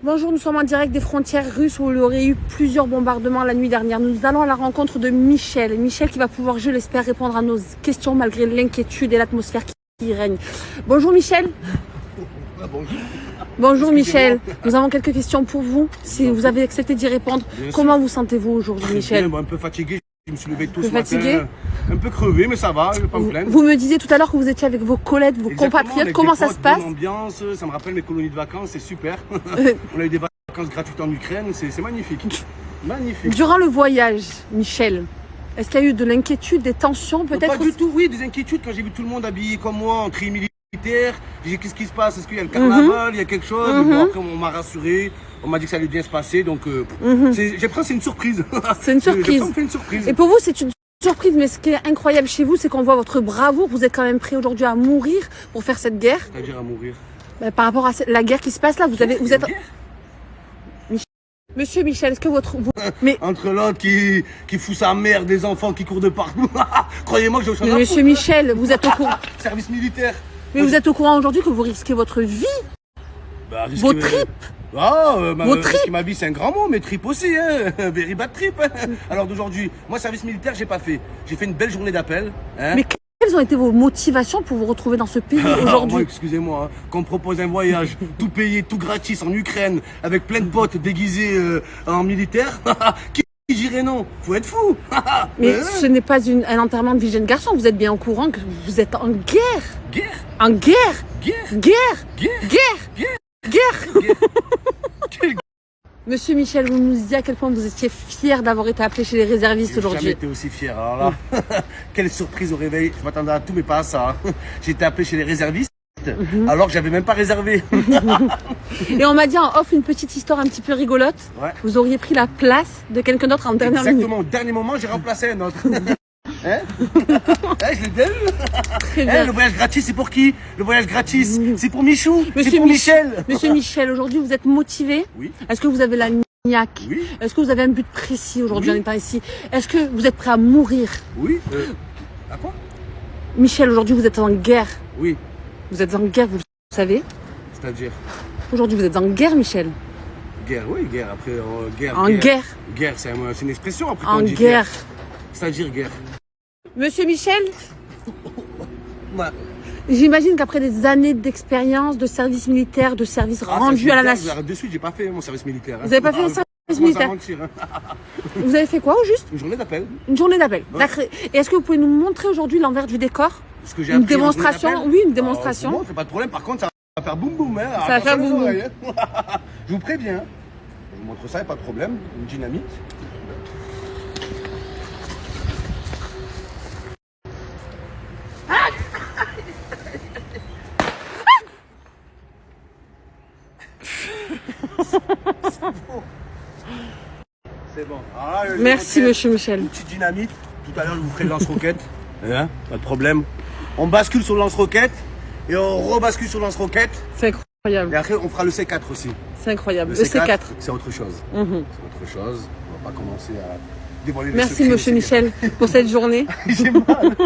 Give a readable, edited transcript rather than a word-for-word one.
Bonjour, nous sommes en direct des frontières russes où il y aurait eu plusieurs bombardements la nuit dernière. Nous allons à la rencontre de Michel. Michel qui va pouvoir, je l'espère, répondre à nos questions malgré l'inquiétude et l'atmosphère qui règne. Bonjour Michel. Bonjour. Bonjour Michel. Nous avons quelques questions pour vous. Si vous avez accepté d'y répondre, comment vous sentez-vous aujourd'hui Michel? Un peu fatigué. Je me suis levé tout ce matin, un peu crevé, mais ça va, je vais pas me plaindre. Vous me disiez tout à l'heure que vous étiez avec vos collègues, vos compatriotes. Comment ça se passe? L'ambiance, ça me rappelle mes colonies de vacances, c'est super. On a eu des vacances gratuites en Ukraine, c'est magnifique. Magnifique. Durant le voyage, Michel, est-ce qu'il y a eu de l'inquiétude, des tensions peut-être? Pas du tout, oui, des inquiétudes quand j'ai vu tout le monde habillé comme moi en tri militaire. J'ai dit qu'est-ce qui se passe? Est-ce qu'il y a le carnaval? Il y a quelque chose? Bon, après on m'a rassuré. On m'a dit que ça allait bien se passer, donc j'ai l'impression que c'est une surprise. C'est une surprise. Une surprise. Et pour vous, c'est une surprise, mais ce qui est incroyable chez vous, c'est qu'on voit votre bravoure. Vous êtes quand même prêt aujourd'hui à mourir pour faire cette guerre. C'est-à-dire à mourir. Par rapport à la guerre qui se passe là, vous êtes. Monsieur Michel, est-ce que mais entre l'autre qui fout sa mère, des enfants qui courent de partout. Croyez-moi que je suis. Monsieur Michel, vous êtes au courant. Service militaire. Mais vous êtes au courant aujourd'hui que vous risquez votre vie, vos tripes. Risquer ma vie, c'est un grand mot, mais trip aussi, hein. Very bad trip. Alors d'aujourd'hui, moi, service militaire, j'ai pas fait. J'ai fait une belle journée d'appel. Hein. Mais quelles ont été vos motivations pour vous retrouver dans ce pays aujourd'hui? Excusez-moi, hein, qu'on me propose un voyage, tout payé, tout gratis en Ukraine, avec plein de potes déguisés en militaire, qui dirait non? Faut être fou. Mais ce n'est pas un enterrement de vie jeune garçon. Vous êtes bien au courant que vous êtes en guerre. Guerre? En guerre? Guerre? Guerre? Guerre? Guerre? Guerre? Monsieur Michel, vous nous disiez à quel point vous étiez fier d'avoir été appelé chez les réservistes aujourd'hui. J'ai jamais été aussi fier. Alors là, quelle surprise au réveil. Je m'attendais à tout, mais pas à ça. J'ai été appelé chez les réservistes, alors que j'avais même pas réservé. Et on m'a dit en off une petite histoire un petit peu rigolote. Ouais. Vous auriez pris la place de quelqu'un d'autre en dernière minute. Exactement. Au dernier moment, j'ai remplacé un autre. Hein? Je l'ai bien vu. Très bien. Le voyage gratis, c'est pour qui? Le voyage gratis, c'est pour Michou. C'est pour Michel. Monsieur Michel, aujourd'hui, vous êtes motivé? Oui. Est-ce que vous avez la niaque? Oui. Est-ce que vous avez un but précis aujourd'hui en étant ici? Est-ce que vous êtes prêt à mourir? Oui. À quoi? Michel, aujourd'hui, vous êtes en guerre. Oui. Vous êtes en guerre, vous le savez? C'est-à-dire? Aujourd'hui, vous êtes en guerre, Michel. Guerre, oui, guerre. Après, guerre. En guerre. Guerre, c'est une expression. Après, en guerre. C'est-à-dire guerre. Monsieur Michel, ouais. J'imagine qu'après des années d'expérience, de service militaire, de service rendu à la nation... De suite, j'ai pas fait mon service militaire. Vous n'avez pas fait un service militaire? Vous avez fait quoi au juste? Une journée d'appel. Une journée d'appel. Ouais. Et est-ce que vous pouvez nous montrer aujourd'hui l'envers du décor? Une démonstration? Oui, une démonstration. Bon, c'est pas de problème. Par contre, ça va faire boum boum. Hein. Ça va faire boum boum. Je vous préviens. Je vous montre ça, il n'y a pas de problème. Une dynamite. C'est bon. Ah, merci monsieur Michel. Une petite dynamite. Tout à l'heure, je vous ferai le lance-roquette. Hein, pas de problème. On bascule sur le lance-roquette et on rebascule sur le lance-roquette. C'est incroyable. Et après, on fera le C4 aussi. C'est incroyable. Le C4. C'est autre chose. C'est autre chose. On va pas commencer à dévoiler les secrets. Merci monsieur Michel pour cette journée. J'ai mal.